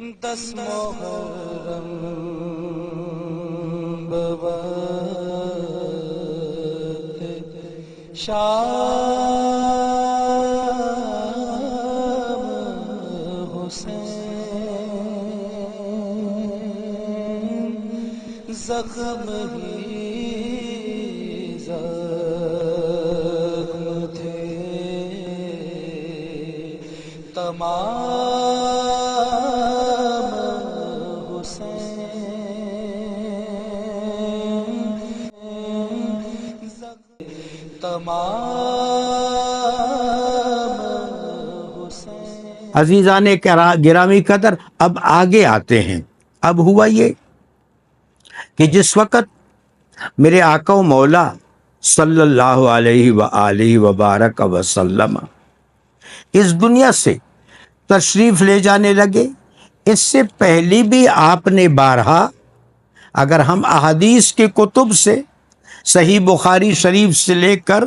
10 محرم بوقت شام حسین زخم ہی زخم تھے تمام حسین تمام حسین۔ عزیزان گرامی قدر، اب آگے آتے ہیں۔ اب ہوا یہ کہ جس وقت میرے آقا و مولا صلی اللہ علیہ وآلہ وبارک وسلم اس دنیا سے تشریف لے جانے لگے، اس سے پہلے بھی آپ نے بارہا، اگر ہم احادیث کے کتب سے صحیح بخاری شریف سے لے کر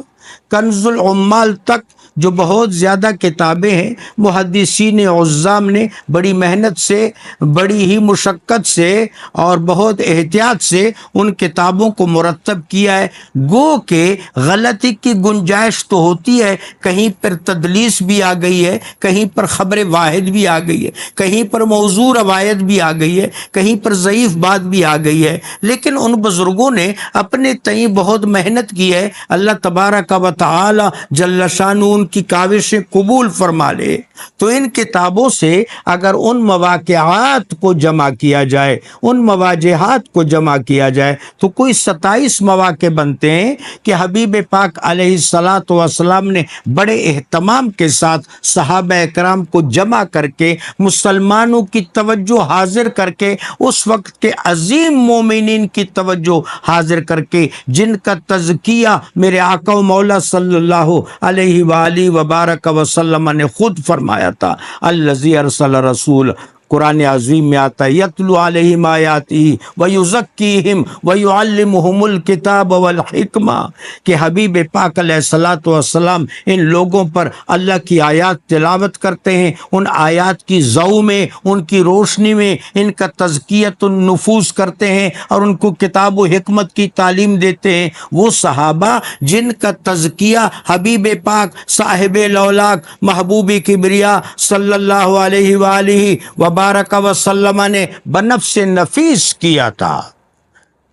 کنز العمال تک جو بہت زیادہ کتابیں ہیں، محدثین عظام نے بڑی محنت سے، بڑی ہی مشقت سے اور بہت احتیاط سے ان کتابوں کو مرتب کیا ہے۔ گو کہ غلطی کی گنجائش تو ہوتی ہے، کہیں پر تدلیس بھی آ گئی ہے، کہیں پر خبر واحد بھی آ گئی ہے، کہیں پر موضوع روایت بھی آ گئی ہے، کہیں پر ضعیف بات بھی آ گئی ہے، لیکن ان بزرگوں نے اپنے تئیں بہت محنت کی ہے۔ اللہ تبارک و تعالی جل شانہ ان کی کاوشیں قبول فرما لے۔ تو ان کتابوں سے اگر ان مواقعات کو جمع کیا جائے، ان مواجہات کو جمع کیا جائے، تو کوئی 27 مواقع بنتے ہیں کہ حبیب پاک علیہ الصلاۃ والسلام نے بڑے اہتمام کے ساتھ صحابہ اکرام کو جمع کر کے، مسلمانوں کی توجہ حاضر کر کے، اس وقت کے عظیم مومنین کی توجہ حاضر کر کے، جن کا تزکیہ میرے آقا و مولا صلی اللہ علیہ وآلہ وبارک وسلم نے خود فرمایا تھا۔ الذی ارسل رسول، قرآن عظیم میں آتا ہے، یتلو علیہم آیاتہ ویزکیہم ویعلمہم الکتاب والحکمہ، کہ حبیب پاک علیہ الصلاۃ والسلام ان لوگوں پر اللہ کی آیات تلاوت کرتے ہیں، ان آیات کی ضوء میں، ان کی روشنی میں ان کا تزکیۃ النفوس کرتے ہیں اور ان کو کتاب و حکمت کی تعلیم دیتے ہیں۔ وہ صحابہ جن کا تزکیہ حبیب پاک صاحب لولاک محبوب کبریا صلی اللہ علیہ وآلہ وبارک وسلم نے بنفس نفیس کیا تھا،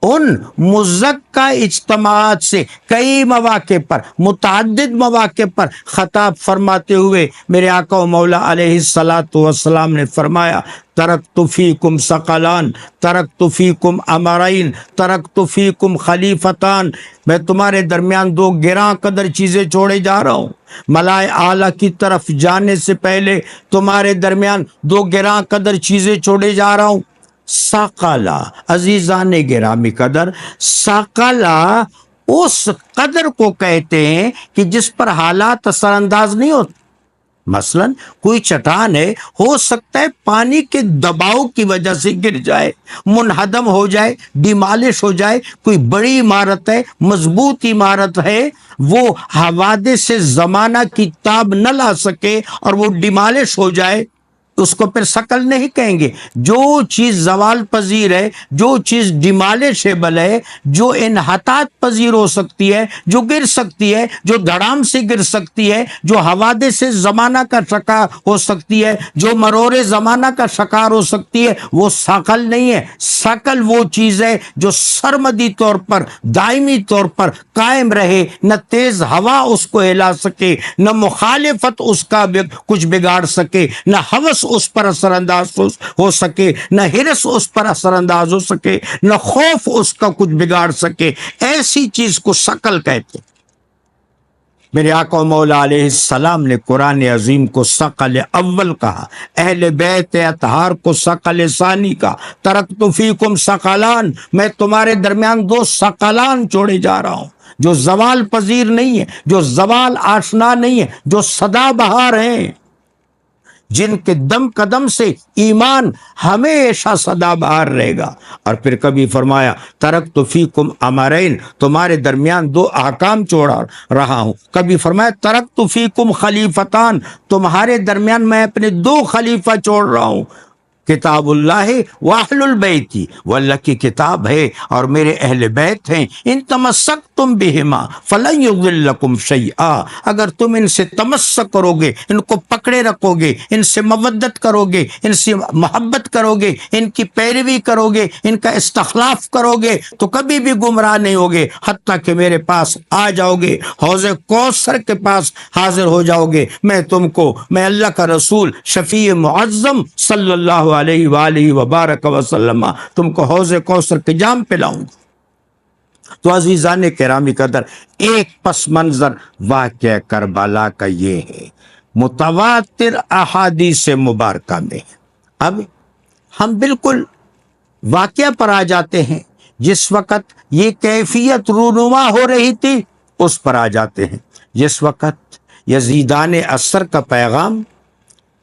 ان مزکہ اجتماعات سے کئی مواقع پر، متعدد مواقع پر خطاب فرماتے ہوئے میرے آقا و مولا علیہ الصلاۃ والسلام نے فرمایا، ترکت فیکم ثقلان، ترکت فیکم امرین، ترکت فیکم خلیفتان، میں تمہارے درمیان 2 گراں قدر چیزیں چھوڑے جا رہا ہوں۔ ملائے اعلیٰ کی طرف جانے سے پہلے تمہارے درمیان 2 گراں قدر چیزیں چھوڑے جا رہا ہوں۔ ثقلہ، عزیزان گرامی قدر، ثقلہ اس قدر کو کہتے ہیں کہ جس پر حالات اثر انداز نہیں ہوتے۔ مثلا کوئی چٹان ہے، ہو سکتا ہے پانی کے دباؤ کی وجہ سے گر جائے، منہدم ہو جائے، ڈیمالش ہو جائے۔ کوئی بڑی عمارت ہے، مضبوط عمارت ہے، وہ حوادث زمانہ کی تاب نہ لا سکے اور وہ ڈیمالش ہو جائے، اس کو پھر ثقل نہیں کہیں گے۔ جو چیز زوال پذیر ہے، جو چیز ڈیمالشیبل ہے، جو انحطاط پذیر ہو سکتی ہے، جو گر سکتی ہے، جو دھڑام سے گر سکتی ہے، جو حوادث زمانہ کا شکار ہو سکتی ہے، جو مرور زمانہ کا شکار ہو سکتی ہے، وہ ثقل نہیں ہے۔ ثقل وہ چیز ہے جو سرمدی طور پر، دائمی طور پر قائم رہے، نہ تیز ہوا اس کو ہلا سکے، نہ مخالفت اس کا کچھ بگاڑ سکے، نہ ہوس اس پر اثر انداز ہو سکے، نہ ہرس اس پر اثر انداز ہو سکے، نہ خوف اس کا کچھ بگاڑ سکے۔ ایسی چیز کو ثقل کہتے ہیں۔ میرے آقا و مولا علیہ السلام نے قرآن عظیم کو ثقل اول کہا، اہل بیت اطہار کو ثقل ثانی کہا۔ ترکت فیکم ثقلان، میں تمہارے درمیان 2 ثقلان چھوڑے جا رہا ہوں، جو زوال پذیر نہیں ہے، جو زوال آشنا نہیں ہے، جو سدا بہار ہیں، جن کے دم قدم سے ایمان ہمیشہ سدا بہار رہے گا۔ اور پھر کبھی فرمایا ترکت فیکم امرین، تمہارے درمیان 2 احکام چھوڑا رہا ہوں۔ کبھی فرمایا ترکت فیکم خلیفتان، تمہارے درمیان میں اپنے 2 خلیفہ چھوڑ رہا ہوں۔ کتاب اللہ واہل البیتی، وہ اللہ کی کتاب ہے اور میرے اہل بیت ہیں، ان تمسکتم بہما فلن یضلکم شیئا، اگر تم ان سے تمسک کرو گے، ان کو پکڑے رکھو گے، ان سے مودت کرو گے، ان سے محبت کرو گے، ان کی پیروی کرو گے، ان کا استخلاف کرو گے تو کبھی بھی گمراہ نہیں ہوگے، حتیٰ کہ میرے پاس آ جاؤ گے، حوض کوثر کے پاس حاضر ہو جاؤ گے، میں تم کو، میں اللہ کا رسول شفیع معظم صلی اللہ علیہ وآلہ وبارک وسلم تم کو حوض کوثر کے جام پلاؤں گا۔ تو عزیزان کرام قدر، ایک پس منظر واقعہ کربلا کا یہ ہے، متواتر احادیث مبارکہ میں۔ اب ہم بالکل واقعہ پر آ جاتے ہیں، جس وقت یہ کیفیت رونما ہو رہی تھی اس پر آ جاتے ہیں، جس وقت یزیدان اثر کا پیغام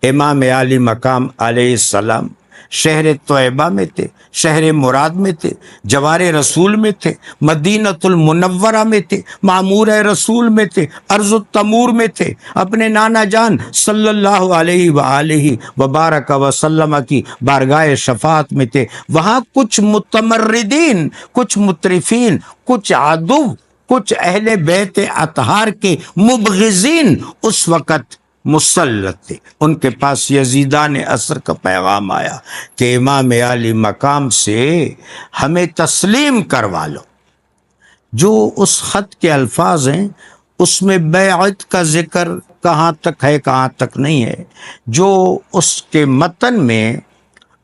امام علی مقام علیہ السلام شہر طیبہ میں تھے، شہر مراد میں تھے، جوار رسول میں تھے، مدینۃ المنورہ میں تھے، معمور رسول میں تھے، ارض التمور میں تھے، اپنے نانا جان صلی اللہ علیہ وآلہ وبارک وسلم کی بارگاہ شفاعت میں تھے۔ وہاں کچھ متمردین، کچھ مترفین، کچھ عدو، کچھ اہل بیت اطہار کے مبغضین اس وقت مسلط تھے۔ ان کے پاس یزیدان اثر کا پیغام آیا کہ امام علی مقام سے ہمیں تسلیم کروا لو۔ جو اس خط کے الفاظ ہیں اس میں بیعت کا ذکر کہاں تک ہے کہاں تک نہیں ہے، جو اس کے متن میں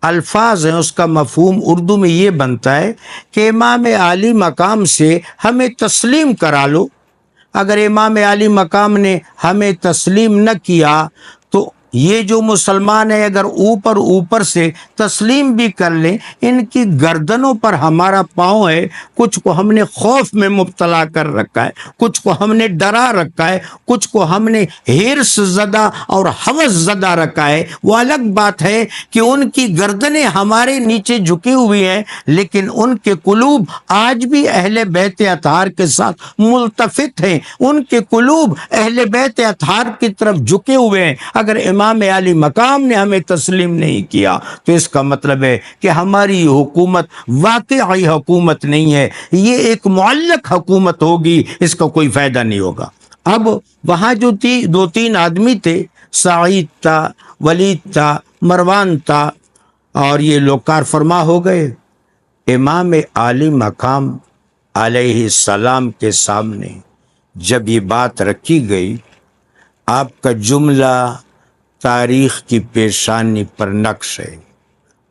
الفاظ ہیں اس کا مفہوم اردو میں یہ بنتا ہے کہ امام علی مقام سے ہمیں تسلیم کرا لو۔ اگر امام علی مقام نے ہمیں تسلیم نہ کیا تو یہ جو مسلمان ہیں اگر اوپر سے تسلیم بھی کر لیں، ان کی گردنوں پر ہمارا پاؤں ہے، کچھ کو ہم نے خوف میں مبتلا کر رکھا ہے، کچھ کو ہم نے ڈرا رکھا ہے، کچھ کو ہم نے ہرس زدہ اور ہوس زدہ رکھا ہے۔ وہ الگ بات ہے کہ ان کی گردنیں ہمارے نیچے جھکی ہوئی ہیں، لیکن ان کے قلوب آج بھی اہل بیت اطہار کے ساتھ ملتفت ہیں، ان کے قلوب اہل بیت اطہار کی طرف جھکے ہوئے ہیں۔ اگر امام علی مقام نے ہمیں تسلیم نہیں کیا تو اس کا مطلب ہے کہ ہماری حکومت واقعی حکومت نہیں ہے، یہ ایک معلق حکومت ہوگی، اس کا کوئی فائدہ نہیں ہوگا۔ اب وہاں جو دو تین آدمی تھے، سعید تھا، ولید تھا، مروان تھا، اور یہ لوگ کار فرما ہو گئے۔ امام علی مقام علیہ السلام کے سامنے جب یہ بات رکھی گئی، آپ کا جملہ تاریخ کی پیشانی پر نقش ہے۔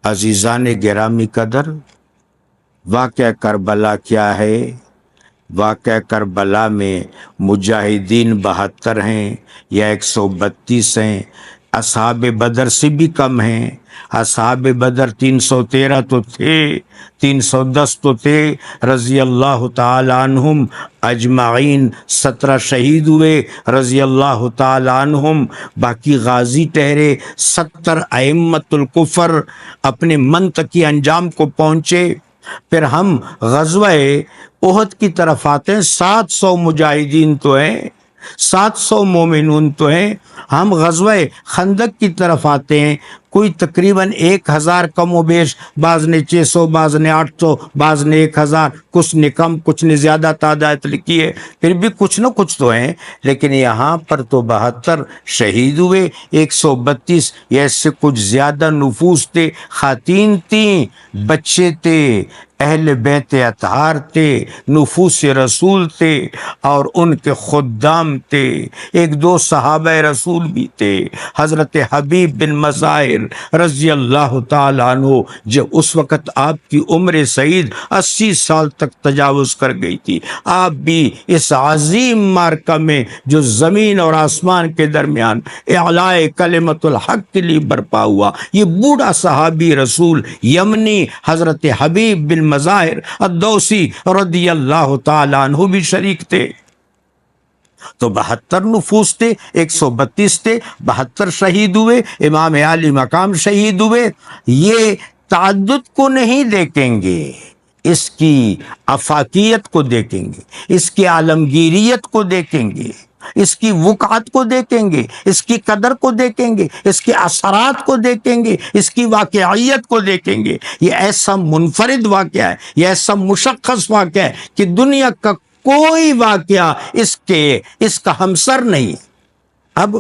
عزیزان گرامی قدر، واقعہ کربلا کیا ہے؟ واقعہ کربلا میں مجاہدین 72 ہیں یا 132 ہیں، اصحاب بدر سے بھی کم ہیں۔ اصحاب بدر 313 تو تھے، 310 تو تھے رضی اللہ تعالی عنہم اجمعین، 17 شہید ہوئے رضی اللہ تعالی عنہم، باقی غازی ٹھہرے، 70 ائمۃ الکفر اپنے منطقی انجام کو پہنچے۔ پھر ہم غزوہ احد کی طرف آتے ہیں، 700 مجاہدین تو ہیں، 700 مومنون تو ہیں۔ ہم غزوہ خندق کی طرف آتے ہیں، کوئی تقریباً 1000 کم و بیش، بعض نے 600، بعض نے 800، بعض نے 1000، کچھ نے کم کچھ نے زیادہ تعداد لکھی ہے، پھر بھی کچھ نہ کچھ تو ہیں۔ لیکن یہاں پر تو 72 شہید ہوئے، 132 یہ سے کچھ زیادہ نفوس تھے، خواتین تھیں، بچے تھے، اہل بیت اطہار تھے، نفوس رسول تھے اور ان کے خدام تھے۔ ایک دو صحابہ رسول بھی تھے، حضرت حبیب بن مظاہر رضی اللہ تعالی عنہ، جو اس وقت آپ کی عمر سعید 80 سال تک تجاوز کر گئی تھی، آپ بھی اس عظیم معرکہ میں جو زمین اور آسمان کے درمیان اعلاء کلمت الحق کے لیے برپا ہوا، یہ بوڑھا صحابی رسول یمنی حضرت حبیب بن مظاہر الدوسی رضی اللہ تعالی عنہ بھی شریک تھے۔ تو 72 نفوس تھے، 132 تھے، 72 شہید ہوئے، امام علی مقام شہید ہوئے۔ یہ تعدد کو نہیں دیکھیں گے، اس کی افاقیت کو دیکھیں گے، اس کی عالمگیریت کو دیکھیں گے۔ اس کی وقعت کو دیکھیں گے، اس کی قدر کو دیکھیں گے، اس کے اثرات کو دیکھیں گے، اس کی واقعیت کو دیکھیں گے، یہ ایسا منفرد واقعہ ہے، یہ ایسا مشخص واقعہ ہے کہ دنیا کا کوئی واقعہ اس کا ہمسر نہیں۔ اب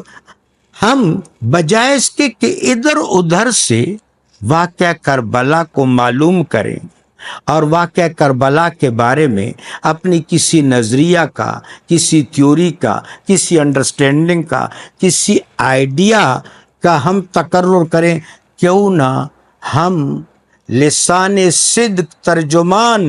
ہم بجائے اس کے کہ ادھر ادھر سے واقعہ کربلا کو معلوم کریں اور واقعہ کربلا کے بارے میں اپنی کسی نظریہ کا، کسی تھیوری کا، کسی انڈرسٹینڈنگ کا، کسی آئیڈیا کا ہم تقرر کریں، کیوں نہ ہم لسان صدق ترجمان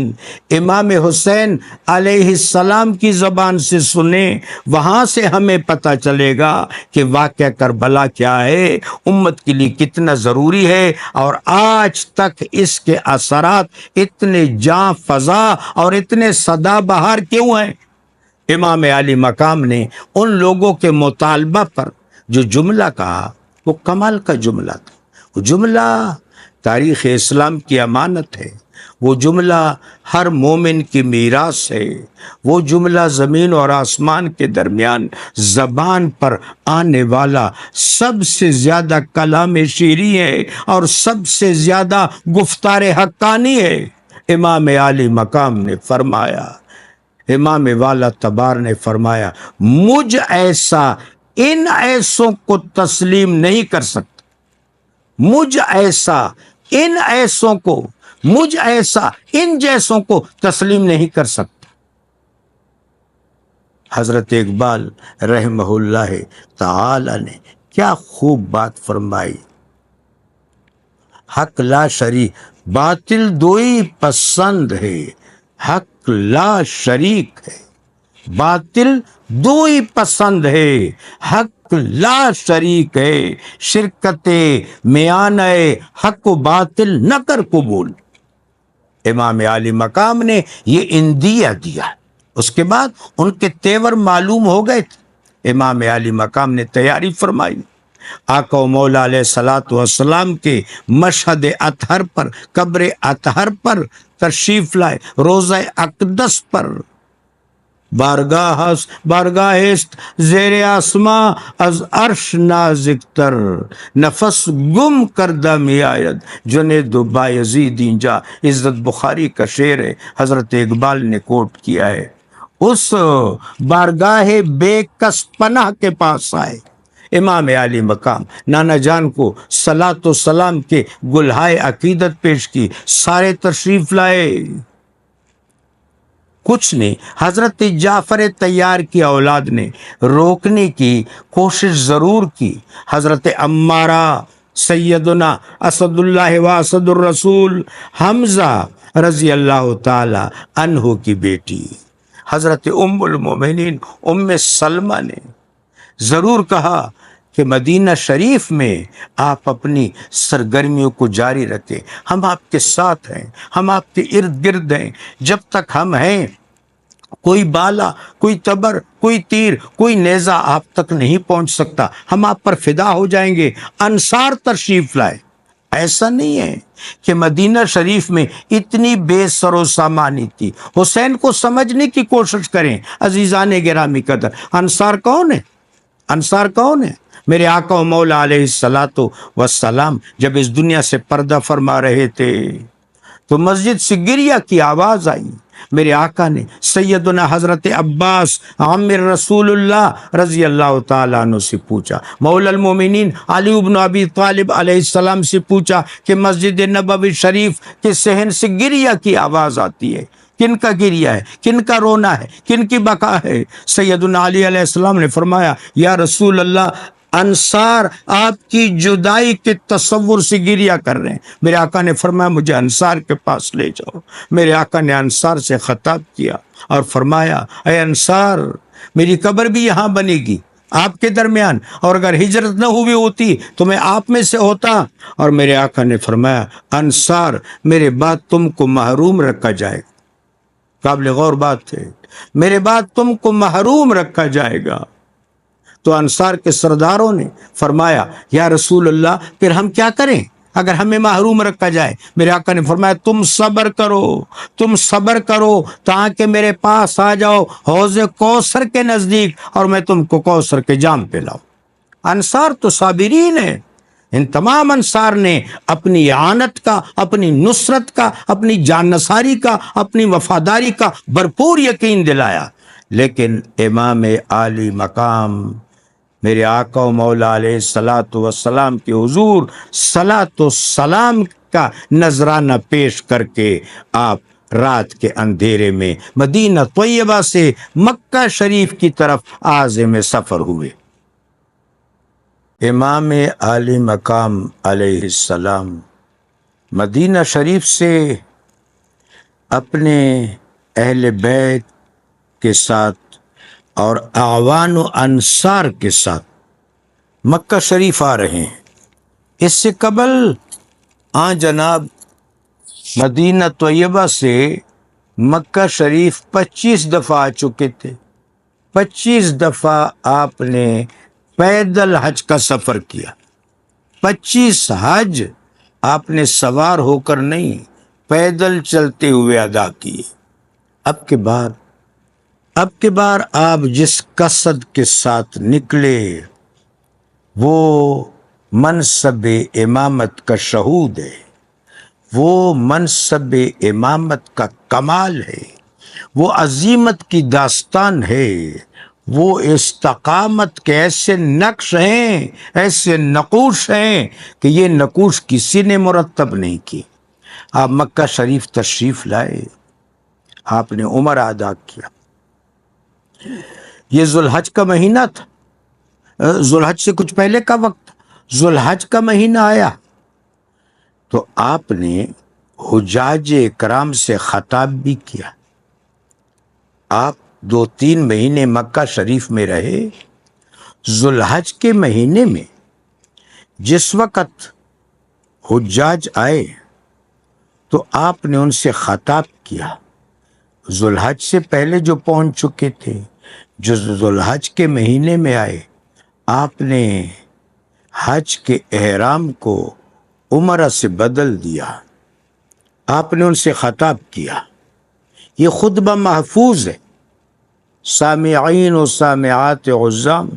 امام حسین علیہ السلام کی زبان سے سنیں، وہاں سے ہمیں پتہ چلے گا کہ واقعہ کربلا کیا ہے، امت کے لیے کتنا ضروری ہے، اور آج تک اس کے اثرات اتنے جاں فضا اور اتنے سدا بہار کیوں ہیں۔ امام علی مقام نے ان لوگوں کے مطالبہ پر جو جملہ کہا وہ کمال کا جملہ تھا، وہ جملہ تاریخ اسلام کی امانت ہے، وہ جملہ ہر مومن کی میراث ہے، وہ جملہ زمین اور آسمان کے درمیان زبان پر آنے والا سب سے زیادہ کلام شیریں ہے اور سب سے زیادہ گفتار حقانی ہے۔ امام علی مقام نے فرمایا، امام والا تبار نے فرمایا، مجھ ایسا ان ایسوں کو تسلیم نہیں کر سکتا، مجھ ایسا ان ایسوں کو، مجھ ایسا ان جیسوں کو تسلیم نہیں کر سکتا۔ حضرت اقبال رحمہ اللہ تعالی نے کیا خوب بات فرمائی، حق لا شریک باطل دوئی پسند ہے، حق لا شریک ہے باطل دوئی پسند ہے، حق لا شریک ہے، شرکت میان حق و باطل نہ کر قبول۔ امام علی مقام نے یہ اندیہ دیا، اس کے بعد ان کے تیور معلوم ہو گئے تھے، امام علی مقام نے تیاری فرمائی، آقا و مولا علیہ الصلوۃ والسلام کے مشہد اطہر پر، قبر اطہر پر تشریف لائے، روضہ اقدس پر، بارگاہ است زیر آسماں از عرش نازک تر، نفس گم کردہ می آید جنید و بایزید اینجا، عزت بخاری کا شعر ہے، حضرت اقبال نے کوٹ کیا ہے۔ اس بارگاہ بے کس پناہ کے پاس آئے امام علی مقام، نانا جان کو صلاۃ و سلام کے گلہائے عقیدت پیش کی، سارے تشریف لائے، کچھ نے حضرت جعفر طیار کی اولاد نے روکنے کی کوشش ضرور کی، حضرت عمارہ سیدنا اسد اللہ و اسد الرسول حمزہ رضی اللہ تعالی عنہ کی بیٹی حضرت ام المومنین ام سلمہ نے ضرور کہا کہ مدینہ شریف میں آپ اپنی سرگرمیوں کو جاری رکھیں، ہم آپ کے ساتھ ہیں، ہم آپ کے ارد گرد ہیں، جب تک ہم ہیں کوئی بالا، کوئی تبر، کوئی تیر، کوئی نیزہ آپ تک نہیں پہنچ سکتا، ہم آپ پر فدا ہو جائیں گے۔ انصار تشریف لائے، ایسا نہیں ہے کہ مدینہ شریف میں اتنی بے سر و سامانی تھی، حسین کو سمجھنے کی کوشش کریں عزیزان گرامی قدر، انصار کون ہے؟ انصار کون ہے؟ میرے آقا و مولا علیہ الصلوۃ والسلام جب اس دنیا سے پردہ فرما رہے تھے تو مسجد سے گریہ کی آواز آئی، میرے آقا نے سیدنا حضرت عباس عامر رسول اللہ رضی اللہ تعالیٰ عنہ سے پوچھا، مولا المومنین علی بن ابی طالب علیہ السلام سے پوچھا کہ مسجد نبوی شریف کے صحن سے گریہ کی آواز آتی ہے، کن کا گریہ ہے، کن کا رونا ہے، کن کی بقا ہے؟ سیدنا علی علیہ السلام نے فرمایا، یا رسول اللہ، انصار آپ کی جدائی کے تصور سے گریہ کر رہے ہیں۔ میرے آقا نے فرمایا مجھے انصار کے پاس لے جاؤ۔ میرے آقا نے انصار سے خطاب کیا اور فرمایا، اے انصار، میری قبر بھی یہاں بنے گی آپ کے درمیان، اور اگر ہجرت نہ ہوئی ہوتی تو میں آپ میں سے ہوتا۔ اور میرے آقا نے فرمایا، انصار، میرے بعد تم کو محروم رکھا جائے گا، قابل غور بات ہے، میرے بعد تم کو محروم رکھا جائے گا۔ تو انصار کے سرداروں نے فرمایا، یا رسول اللہ، پھر ہم کیا کریں؟ اگر ہمیں محروم رکھا جائے، میرے آقا نے فرمایا تم صبر کرو تاکہ میرے پاس آ جاؤ حوض کوثر کے نزدیک اور میں تم کو کوثر کے جام پلاؤں۔ انصار تو صابرین ہیں، ان تمام انصار نے اپنی اعانت کا، اپنی نصرت کا، اپنی جان نثاری کا، اپنی وفاداری کا بھرپور یقین دلایا، لیکن امام عالی مقام میرے آقا و مولا علیہ الصلاۃ والسلام کے حضور صلاۃ و سلام کا نذرانہ پیش کر کے آپ رات کے اندھیرے میں مدینہ طیبہ سے مکہ شریف کی طرف عازم سفر ہوئے۔ امام عالی مقام علیہ السلام مدینہ شریف سے اپنے اہل بیت کے ساتھ اور اعوان و انصار کے ساتھ مکہ شریف آ رہے ہیں۔ اس سے قبل جناب مدینہ طیبہ سے مکہ شریف 25 دفعہ آ چکے تھے۔ 25 دفعہ آپ نے پیدل حج کا سفر کیا۔ 25 حج آپ نے سوار ہو کر نہیں، پیدل چلتے ہوئے ادا کیے۔ اب کے بار آپ جس قصد کے ساتھ نکلے وہ منصب امامت کا شہود ہے، وہ منصب امامت کا کمال ہے، وہ عظیمت کی داستان ہے، وہ استقامت کے ایسے نقش ہیں، ایسے نقوش ہیں کہ یہ نقوش کسی نے مرتب نہیں کی۔ آپ مکہ شریف تشریف لائے، آپ نے عمرہ ادا کیا۔ یہ ذوالحج کا مہینہ تھا، ذوالحج سے کچھ پہلے کا وقت، ذوالحج کا مہینہ آیا تو آپ نے حجاج اکرام سے خطاب بھی کیا۔ آپ 2-3 مہینے مکہ شریف میں رہے۔ ذوالحج کے مہینے میں جس وقت حجاج آئے تو آپ نے ان سے خطاب کیا۔ ذوالحج سے پہلے جو پہنچ چکے تھے، جو ذوالحج کے مہینے میں آئے، آپ نے حج کے احرام کو عمرہ سے بدل دیا۔ آپ نے ان سے خطاب کیا۔ یہ خطبہ محفوظ ہے، سامعین و سامعات عزام،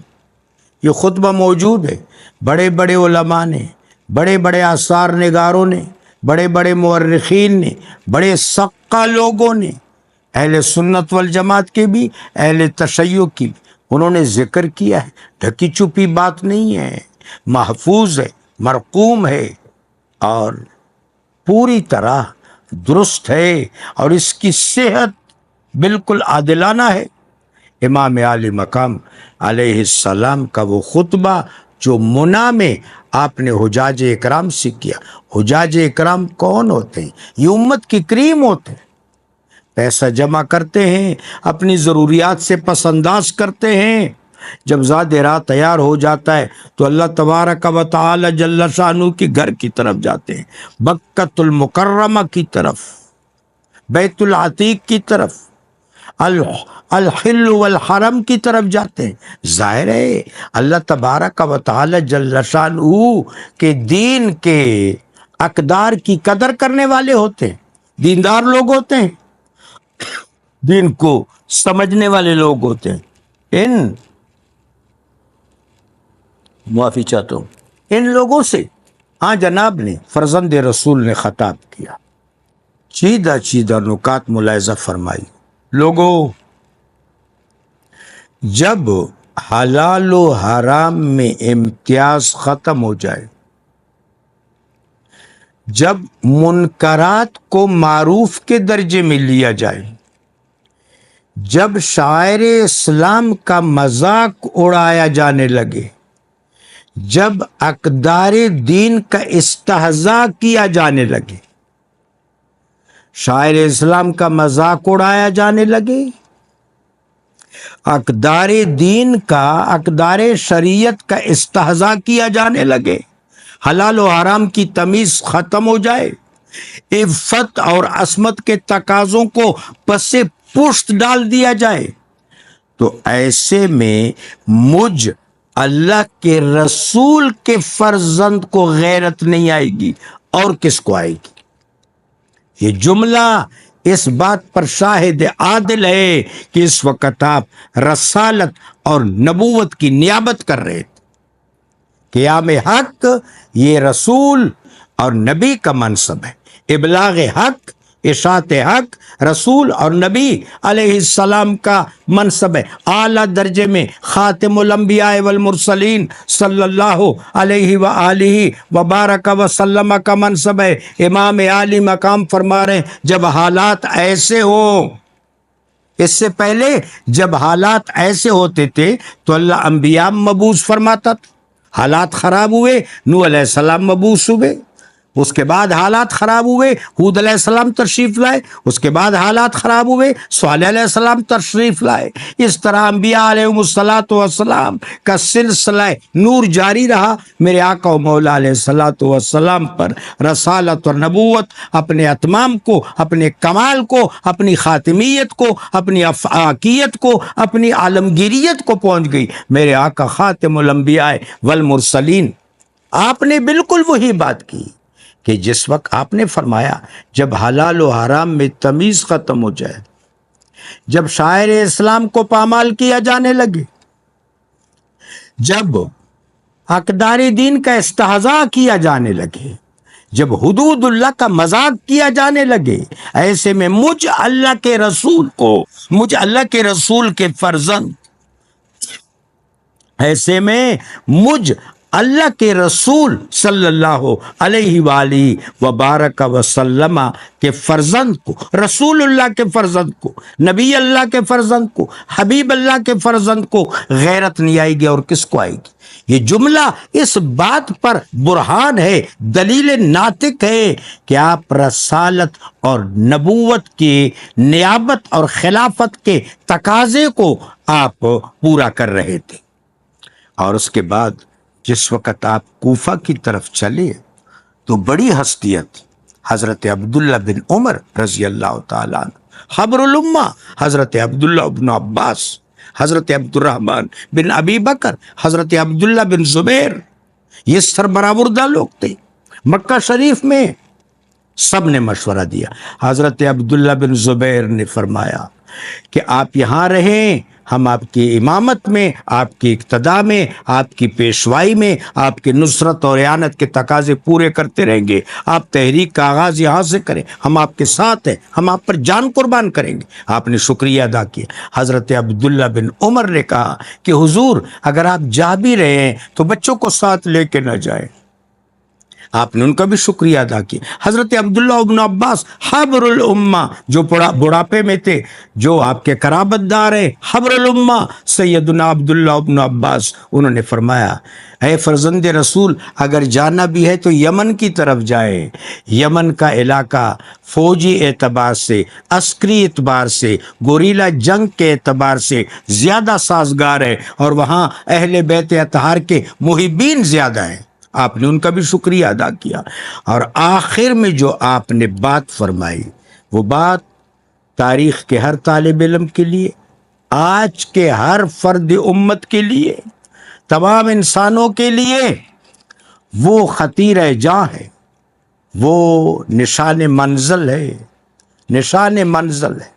یہ خطبہ موجود ہے۔ بڑے بڑے علماء نے، بڑے بڑے آثار نگاروں نے، بڑے بڑے مورخین نے، بڑے ثقہ لوگوں نے، اہل سنت والجماعت کے بھی، اہل تشیع کی بھی، انہوں نے ذکر کیا ہے۔ ڈھکی چھپی بات نہیں ہے، محفوظ ہے، مرقوم ہے اور پوری طرح درست ہے، اور اس کی صحت بالکل عادلانہ ہے۔ امام عالی مقام علیہ السلام کا وہ خطبہ جو منی میں آپ نے حجاج اکرام سے کیا۔ حجاج اکرام کون ہوتے ہیں؟ یہ امت کی کریم ہوتے ہیں، پیسہ جمع کرتے ہیں، اپنی ضروریات سے پس انداز کرتے ہیں۔ جب زاد راہ تیار ہو جاتا ہے تو اللہ تبارک و تعالی جل شانہ کے گھر کی طرف جاتے ہیں، مکۃ المکرمہ کی طرف، بیت العتیق کی طرف، الحل والحرم کی طرف جاتے ہیں۔ ظاہر ہے اللہ تبارک و تعالی جل شانہ کے دین کے اقدار کی قدر کرنے والے ہوتے ہیں، دیندار لوگ ہوتے ہیں، دین کو سمجھنے والے لوگ ہوتے ہیں۔ معافی چاہتا ہوں، ان لوگوں سے جناب نے، فرزند رسول نے خطاب کیا، چیدہ نکات ملاحظہ فرمائی۔ لوگوں، جب حلال و حرام میں امتیاز ختم ہو جائے، جب منکرات کو معروف کے درجے میں لیا جائے، جب شاعر اسلام کا مذاق اڑایا جانے لگے، جب اقدار دین کا استہزاء کیا جانے لگے، شاعر اسلام کا مذاق اڑایا جانے لگے، اقدار دین کا، اقدار شریعت کا استہزاء کیا جانے لگے، حلال و حرام کی تمیز ختم ہو جائے، عفت اور عصمت کے تقاضوں کو پس پشت ڈال دیا جائے، تو ایسے میں مجھ اللہ کے رسول کے فرزند کو غیرت نہیں آئے گی اور کس کو آئے گی؟ یہ جملہ اس بات پر شاہد عادل ہے کہ اس وقت آپ رسالت اور نبوت کی نیابت کر رہے تھے۔ قیام حق یہ رسول اور نبی کا منصب ہے، ابلاغ حق، اشاعت حق رسول اور نبی علیہ السلام کا منصب ہے۔ اعلیٰ درجے میں خاتم الانبیاء والمرسلین صلی اللہ علیہ وآلہ وبارک وسلم کا منصب ہے۔ امام عالی مقام فرما رہے ہیں جب حالات ایسے ہوں، اس سے پہلے جب حالات ایسے ہوتے تھے تو اللہ انبیاء مبعوث فرماتا تھا، حالات خراب ہوئے نوح علیہ السلام مبعوث ہوئے، اس کے بعد حالات خراب ہوئے ہود علیہ السلام تشریف لائے، اس کے بعد حالات خراب ہوئے صالح علیہ السلام تشریف لائے۔ اس طرح انبیاء علیہم الصلاۃ والسلام کا سلسلہ نور جاری رہا۔ میرے آقا و مولا علیہ الصلاۃ والسلام پر رسالت اور نبوت اپنے اتمام کو، اپنے کمال کو، اپنی خاتمیت کو، اپنی افاقیت کو، اپنی عالمگیریت کو پہنچ گئی۔ میرے آقا خاتم الانبیاء والمرسلین، آپ نے بالکل وہی بات کی کہ جس وقت آپ نے فرمایا جب حلال و حرام میں تمیز ختم ہو جائے، جب شاعر اسلام کو پامال کیا جانے لگے، جب اقدار دین کا استہزاء کیا جانے لگے، جب حدود اللہ کا مذاق کیا جانے لگے، ایسے میں مجھ اللہ کے رسول کو، مجھ اللہ کے رسول کے فرزند، ایسے میں مجھ اللہ کے رسول صلی اللہ علیہ وآلہ وبارک وسلم کے فرزند کو، رسول اللہ کے فرزند کو، نبی اللہ کے فرزند کو، حبیب اللہ کے فرزند کو غیرت نہیں آئے گی اور کس کو آئے گی؟ یہ جملہ اس بات پر برہان ہے، دلیل ناطق ہے کہ آپ رسالت اور نبوت کی نیابت اور خلافت کے تقاضے کو آپ پورا کر رہے تھے۔ اور اس کے بعد جس وقت آپ کوفہ کی طرف چلے تو بڑی ہستیت حضرت عبداللہ بن عمر رضی اللہ تعالیٰ عنہ، حبر الامہ حضرت عبداللہ بن عباس، حضرت عبد الرحمن بن ابی بکر، حضرت عبداللہ بن زبیر، یہ سربراہ لوگ تھے مکہ شریف میں۔ سب نے مشورہ دیا۔ حضرت عبداللہ بن زبیر نے فرمایا کہ آپ یہاں رہیں، ہم آپ کی امامت میں، آپ کی اقتداء میں، آپ کی پیشوائی میں آپ کی نصرت اور اعانت کے تقاضے پورے کرتے رہیں گے۔ آپ تحریک کا آغاز یہاں سے کریں، ہم آپ کے ساتھ ہیں، ہم آپ پر جان قربان کریں گے۔ آپ نے شکریہ ادا کیا۔ حضرت عبداللہ بن عمر نے کہا کہ حضور اگر آپ جا بھی رہے ہیں تو بچوں کو ساتھ لے کے نہ جائیں۔ آپ نے ان کا بھی شکریہ ادا کیا۔ حضرت عبداللہ بن عباس حبر الامہ، جو بڑھاپے میں تھے، جو آپ کے قرابت دار ہیں، حبر الامہ سیدنا عبداللہ بن عباس، انہوں نے فرمایا اے فرزند رسول اگر جانا بھی ہے تو یمن کی طرف جائیں۔ یمن کا علاقہ فوجی اعتبار سے، عسکری اعتبار سے، گوریلا جنگ کے اعتبار سے زیادہ سازگار ہے اور وہاں اہل بیت اطہار کے محبین زیادہ ہیں۔ آپ نے ان کا بھی شکریہ ادا کیا۔ اور آخر میں جو آپ نے بات فرمائی، وہ بات تاریخ کے ہر طالب علم کے لیے، آج کے ہر فرد امت کے لیے، تمام انسانوں کے لیے وہ خطیر جاں ہے، وہ نشان منزل ہے، نشان منزل ہے،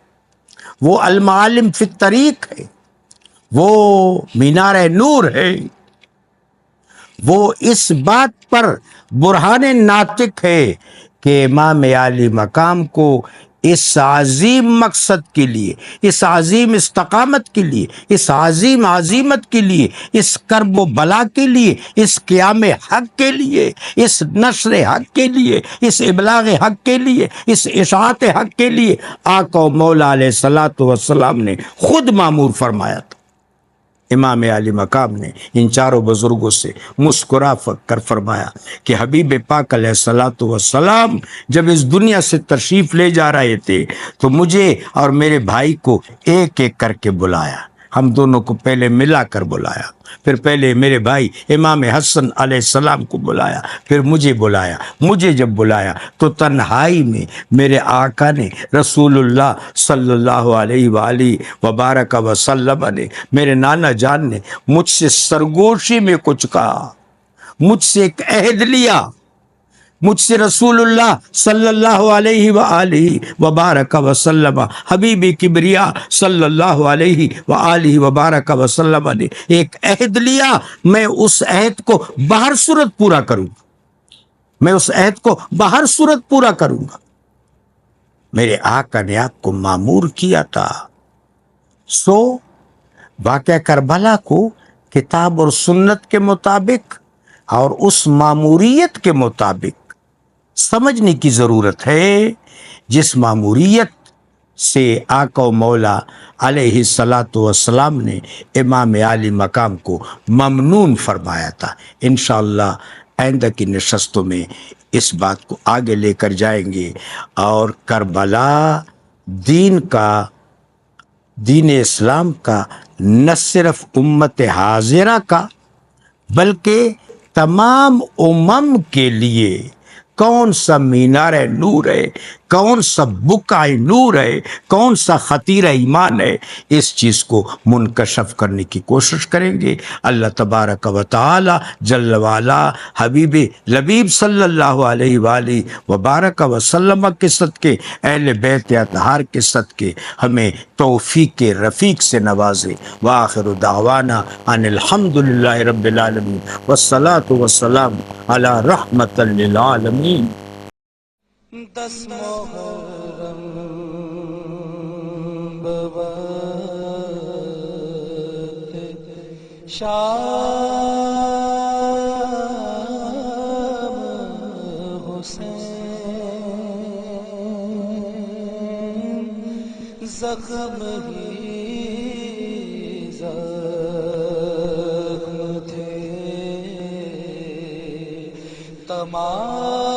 وہ المعالم فی الطریق ہے، وہ مینار نور ہے، وہ اس بات پر برہان ناطق ہے کہ امام عالی مقام کو اس عظیم مقصد کے لیے، اس عظیم استقامت کے لیے، اس عظیم عظیمت کے لیے، اس کرب و بلا کے لیے، اس قیام حق کے لیے، اس نشر حق کے لیے، اس ابلاغ حق کے لیے، اس اشاعت حق کے لیے آقا و مولا علیہ الصلاۃ والسلام نے خود مامور فرمایا تھا۔ امام عالی مقام نے ان چاروں بزرگوں سے مسکرا کر فرمایا کہ حبیب پاک علیہ الصلاۃ والسلام جب اس دنیا سے تشریف لے جا رہے تھے تو مجھے اور میرے بھائی کو ایک ایک کر کے بلایا، ہم دونوں کو پہلے ملا کر بلایا، پھر پہلے میرے بھائی امام حسن علیہ السلام کو بلایا، پھر مجھے بلایا۔ مجھے جب بلایا تو تنہائی میں میرے آقا نے رسول اللہ صلی اللہ علیہ وآلہ وبارک وسلم نے، میرے نانا جان نے مجھ سے سرگوشی میں کچھ کہا، مجھ سے ایک عہد لیا، مجھ سے رسول اللہ صلی اللہ علیہ وآلہ وبارک وسلم، حبیب کبریا صلی اللہ علیہ وآلہ وبارک وسلم نے ایک عہد لیا، میں اس عہد کو بہر صورت پورا کروں گا، میں اس عہد کو بہر صورت پورا کروں گا۔ میرے آقا نے آپ کو مامور کیا تھا، سو واقعہ کربلا کو کتاب اور سنت کے مطابق اور اس ماموریت کے مطابق سمجھنے کی ضرورت ہے جس ماموریت سے آقا و مولا علیہ الصلاۃ والسلام نے امام عالی مقام کو ممنون فرمایا تھا۔ انشاءاللہ آئندہ کی نشستوں میں اس بات کو آگے لے کر جائیں گے، اور کربلا دین اسلام کا نہ صرف امت حاضرہ کا بلکہ تمام کے لیے کون سا مینار نور ہے، کون سا بقعہ نور ہے، کون سا خطیر ایمان ہے، اس چیز کو منکشف کرنے کی کوشش کریں گے۔ اللہ تبارک و تعالی جل وعلا حبیب لبیب صلی اللہ علیہ وآلہ وبارک وسلم کے صدقے، اہل بیت اطہار کے صدقے ہمیں توفیق رفیق سے نوازے۔ وآخر دعوانا ان الحمد للہ رب العالمین والصلاة والسلام علی رحمت للعالمین۔ 10 محرم بوقت شام حسین زخم ہی زخم تھے تمام